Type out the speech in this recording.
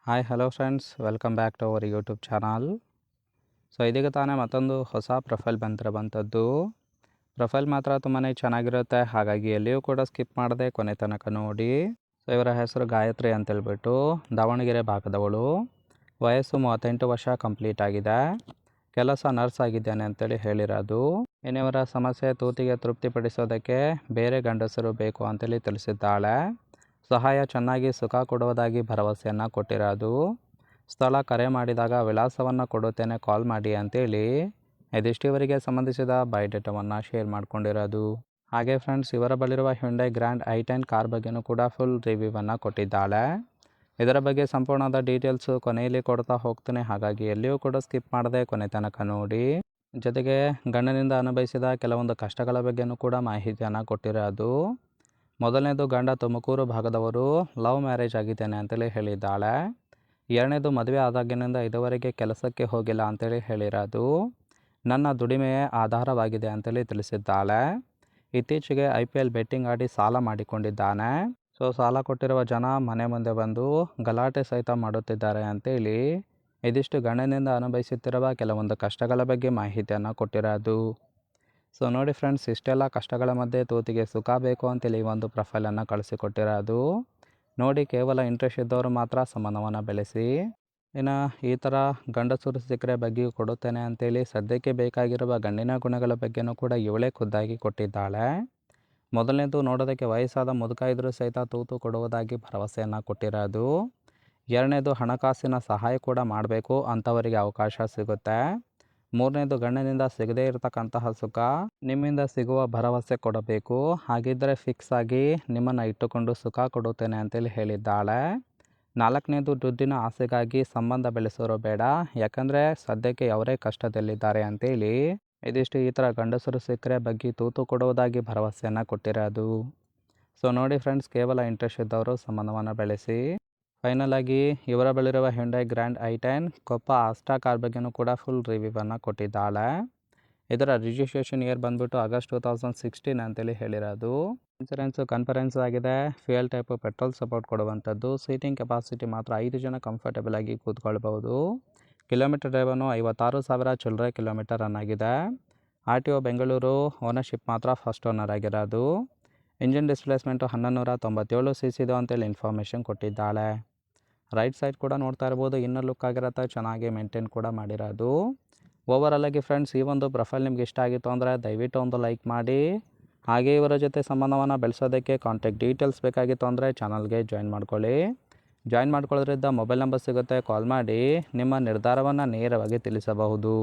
Hi hello friends, welcome back to our YouTube channel. ಇದೀಗ ತಾನೇ ಮತ್ತೊಂದು ಹೊಸ ಪ್ರೊಫೈಲ್ ಬಂತಿರುವಂಥದ್ದು. ಪ್ರೊಫೈಲ್ ಮಾತ್ರ ತುಂಬಾ ಚೆನ್ನಾಗಿರುತ್ತೆ, ಹಾಗಾಗಿ ಎಲ್ಲಿಯೂ ಕೂಡ ಸ್ಕಿಪ್ ಮಾಡದೆ ಕೊನೆ ತನಕ ನೋಡಿ. ಇವರ ಹೆಸರು ಗಾಯತ್ರಿ ಅಂತೇಳ್ಬಿಟ್ಟು, ದಾವಣಗೆರೆ ಭಾಗದವಳು. ವಯಸ್ಸು 38 ವರ್ಷ ಕಂಪ್ಲೀಟ್ ಆಗಿದೆ. ಕೆಲಸ ನರ್ಸ್ ಆಗಿದ್ದೇನೆ ಅಂತೇಳಿ ಹೇಳಿರೋದು. ಇನ್ನಿವರ ಸಮಸ್ಯೆ ತೂತಿಗೆ ತೃಪ್ತಿಪಡಿಸೋದಕ್ಕೆ ಬೇರೆ ಗಂಡಸರು ಬೇಕು ಅಂತೇಳಿ ತಿಳಿಸಿದ್ದಾಳೆ. ಸಹಾಯ ಚೆನ್ನಾಗಿ ಸುಖ ಕೊಡುವುದಾಗಿ ಭರವಸೆಯನ್ನು ಕೊಟ್ಟಿರೋದು. ಸ್ಥಳ ಕರೆ ಮಾಡಿದಾಗ ವಿಳಾಸವನ್ನು ಕೊಡುತ್ತೇನೆ, ಕಾಲ್ ಮಾಡಿ ಅಂತೇಳಿ ಇದಿಷ್ಟು ಇವರಿಗೆ ಸಂಬಂಧಿಸಿದ ಬಯೋಡೇಟಾವನ್ನು ಶೇರ್ ಮಾಡ್ಕೊಂಡಿರೋದು. ಹಾಗೆ ಫ್ರೆಂಡ್ಸ್, ಇವರ ಬಳಿರುವ ಹ್ಯುಂಡೈ ಗ್ರ್ಯಾಂಡ್ i10 ಕಾರ್ ಬಗ್ಗೆನೂ ಕೂಡ ಫುಲ್ ರಿವ್ಯೂವನ್ನು ಕೊಟ್ಟಿದ್ದಾಳೆ. ಇದರ ಬಗ್ಗೆ ಸಂಪೂರ್ಣದ ಡೀಟೇಲ್ಸು ಕೊನೆಯಲ್ಲಿ ಕೊಡ್ತಾ ಹೋಗ್ತೀನಿ, ಹಾಗಾಗಿ ಎಲ್ಲಿಯೂ ಕೂಡ ಸ್ಕಿಪ್ ಮಾಡದೆ ಕೊನೆ ತನಕ ನೋಡಿ. ಜೊತೆಗೆ ಗಂಡನಿಂದ ಅನುಭವಿಸಿದ ಕೆಲವೊಂದು ಕಷ್ಟಗಳ ಬಗ್ಗೆನೂ ಕೂಡ ಮಾಹಿತಿಯನ್ನು ಕೊಟ್ಟಿರೋದು. ಮೊದಲನೇದು, ಗಂಡ ತುಮಕೂರು ಭಾಗದವರು, ಲವ್ ಮ್ಯಾರೇಜ್ ಆಗಿದ್ದೇನೆ ಅಂತೇಳಿ ಹೇಳಿದ್ದಾಳೆ. ಎರಡನೇದು, ಮದುವೆ ಆದಾಗಿನಿಂದ ಇದುವರೆಗೆ ಕೆಲಸಕ್ಕೆ ಹೋಗಿಲ್ಲ ಅಂತೇಳಿ ಹೇಳಿರೋದು. ನನ್ನ ದುಡಿಮೆಯೇ ಆಧಾರವಾಗಿದೆ ಅಂತೇಳಿ ತಿಳಿಸಿದ್ದಾಳೆ. ಇತ್ತೀಚೆಗೆ IPL ಬೆಟ್ಟಿಂಗ್ ಆಡಿ ಸಾಲ ಮಾಡಿಕೊಂಡಿದ್ದಾನೆ. ಸಾಲ ಕೊಟ್ಟಿರುವ ಜನ ಮನೆ ಮುಂದೆ ಬಂದು ಗಲಾಟೆ ಸಹಿತ ಮಾಡುತ್ತಿದ್ದಾರೆ ಅಂತೇಳಿ ಇದಿಷ್ಟು ಗಂಡನಿಂದ ಅನುಭವಿಸುತ್ತಿರುವ ಕೆಲವೊಂದು ಕಷ್ಟಗಳ ಬಗ್ಗೆ ಮಾಹಿತಿಯನ್ನು ಕೊಟ್ಟಿರೋದು. ನೋಡಿ ಫ್ರೆಂಡ್ಸ್, ಇಷ್ಟೆಲ್ಲ ಕಷ್ಟಗಳ ಮಧ್ಯೆ ತೂತಿಗೆ ಸುಖ ಬೇಕು ಅಂತೇಳಿ ಈ ಒಂದು ಪ್ರೊಫೈಲನ್ನು ಕಳಿಸಿಕೊಟ್ಟಿರೋದು. ನೋಡಿ, ಕೇವಲ ಇಂಟ್ರೆಸ್ಟ್ ಇದ್ದವರು ಮಾತ್ರ ಸಂಬಂಧವನ್ನು ಬೆಳೆಸಿ. ಇನ್ನು ಈ ಥರ ಗಂಡಸರು ಸಿಕ್ಕರೆ ಬಗ್ಗೆಯೂ ಕೊಡುತ್ತೇನೆ ಅಂತೇಳಿ ಸದ್ಯಕ್ಕೆ ಬೇಕಾಗಿರುವ ಗಂಡಿನ ಗುಣಗಳ ಬಗ್ಗೆನೂ ಕೂಡ ಇವಳೇ ಖುದ್ದಾಗಿ ಕೊಟ್ಟಿದ್ದಾಳೆ. ಮೊದಲನೇದು, ನೋಡೋದಕ್ಕೆ ವಯಸ್ಸಾದ ಮುದುಕ ಇದ್ರೂ ಸಹಿತ ತೂತು ಕೊಡುವುದಾಗಿ ಭರವಸೆಯನ್ನು ಕೊಟ್ಟಿರೋದು. ಎರಡನೇದು, ಹಣಕಾಸಿನ ಸಹಾಯ ಕೂಡ ಮಾಡಬೇಕು, ಅಂಥವರಿಗೆ ಅವಕಾಶ ಸಿಗುತ್ತೆ. ಮೂರನೇದು, ಗಂಡನಿಂದ ಸಿಗದೇ ಇರತಕ್ಕಂತಹ ಸುಖ ನಿಮ್ಮಿಂದ ಸಿಗುವ ಭರವಸೆ ಕೊಡಬೇಕು, ಹಾಗಿದ್ದರೆ ಫಿಕ್ಸ್ ಆಗಿ ನಿಮ್ಮನ್ನು ಇಟ್ಟುಕೊಂಡು ಸುಖ ಕೊಡುತ್ತೇನೆ ಅಂತೇಳಿ ಹೇಳಿದ್ದಾಳೆ. ನಾಲ್ಕನೇದು, ದುಡ್ಡಿನ ಆಸೆಗಾಗಿ ಸಂಬಂಧ ಬೆಳೆಸೋರು ಬೇಡ, ಯಾಕಂದರೆ ಸದ್ಯಕ್ಕೆ ಅವರೇ ಕಷ್ಟದಲ್ಲಿದ್ದಾರೆ ಅಂತೇಳಿ ಇದಿಷ್ಟು ಈ ಥರ ಗಂಡಸರು ಸಿಕ್ಕರೆ ಬಗ್ಗೆ ತೂತು ಕೊಡುವುದಾಗಿ ಭರವಸೆಯನ್ನು ಕೊಟ್ಟಿರೋದು. ನೋಡಿ ಫ್ರೆಂಡ್ಸ್, ಕೇವಲ ಇಂಟ್ರೆಸ್ಟ್ ಇದ್ದವರು ಸಂಬಂಧವನ್ನು ಬೆಳೆಸಿ. ಫೈನಲ್ ಆಗಿ ಇವರ ಬಳಿರುವ ಹ್ಯುಂಡೈ ಗ್ರ್ಯಾಂಡ್ i10 ಕೊಪ್ಪ ಆಸ್ಟಾ ಕಾರ್ ಬಗ್ಗೆನೂ ಕೂಡ ಫುಲ್ ರಿವ್ಯೂವನ್ನು ಕೊಟ್ಟಿದ್ದಾಳೆ. ಇದರ ರಿಜಿಸ್ಟ್ರೇಷನ್ ಇಯರ್ ಬಂದ್ಬಿಟ್ಟು ಆಗಸ್ಟ್ 2016 ಅಂತೇಳಿ ಹೇಳಿರೋದು. ಇನ್ಸೂರೆನ್ಸು ಕನ್ಫರೆನ್ಸ್ ಆಗಿದೆ. ಫ್ಯೂಯಲ್ ಟೈಪು ಪೆಟ್ರೋಲ್ ಸಪೋರ್ಟ್ ಕೊಡುವಂಥದ್ದು. ಸೀಟಿಂಗ್ ಕೆಪಾಸಿಟಿ ಮಾತ್ರ 5 ಜನ ಕಂಫರ್ಟೇಬಲ್ ಆಗಿ ಕೂತ್ಕೊಳ್ಬಹುದು. ಕಿಲೋಮೀಟರ್ ಡ್ರೈವನು 56,000 ಚಿಲ್ಲರೆ ಕಿಲೋಮೀಟರ್ ರನ್ ಆಗಿದೆ. RTO ಬೆಂಗಳೂರು. ಓನರ್ಶಿಪ್ ಮಾತ್ರ ಫಸ್ಟ್ ಓನರ್ ಆಗಿರೋದು. ಇಂಜಿನ್ ಡಿಸ್ಪ್ಲೇಸ್ಮೆಂಟು 1197 cc ಇದು ಅಂತೇಳಿ ಇನ್ಫಾರ್ಮೇಷನ್ ಕೊಟ್ಟಿದ್ದಾಳೆ. ರೈಟ್ ಸೈಡ್ ಕೂಡ ನೋಡ್ತಾ ಇರ್ಬೋದು, ಇನ್ನರ್ ಲುಕ್ ಆಗಿರುತ್ತೆ, ಚೆನ್ನಾಗಿ ಮೇಂಟೈನ್ ಕೂಡ ಮಾಡಿರೋದು. ಓವರಾಲ್ ಆಗಿ ಫ್ರೆಂಡ್ಸ್, ಈ ಒಂದು ಪ್ರೊಫೈಲ್ ನಿಮ್ಗೆ ಇಷ್ಟ ಆಗಿತ್ತು ಅಂದರೆ ದಯವಿಟ್ಟು ಒಂದು ಲೈಕ್ ಮಾಡಿ. ಹಾಗೆ ಇವರ ಜೊತೆ ಸಂಬಂಧವನ್ನು ಬೆಳೆಸೋದಕ್ಕೆ ಕಾಂಟ್ಯಾಕ್ಟ್ ಡೀಟೇಲ್ಸ್ ಬೇಕಾಗಿತ್ತು ಅಂದರೆ ಚಾನಲ್ಗೆ ಜಾಯಿನ್ ಮಾಡ್ಕೊಳ್ಳಿ. ಜಾಯಿನ್ ಮಾಡ್ಕೊಳ್ಳೋದ್ರಿಂದ ಮೊಬೈಲ್ ನಂಬರ್ ಸಿಗುತ್ತೆ, ಕಾಲ್ ಮಾಡಿ ನಿಮ್ಮ ನಿರ್ಧಾರವನ್ನು ನೇರವಾಗಿ ತಿಳಿಸಬಹುದು.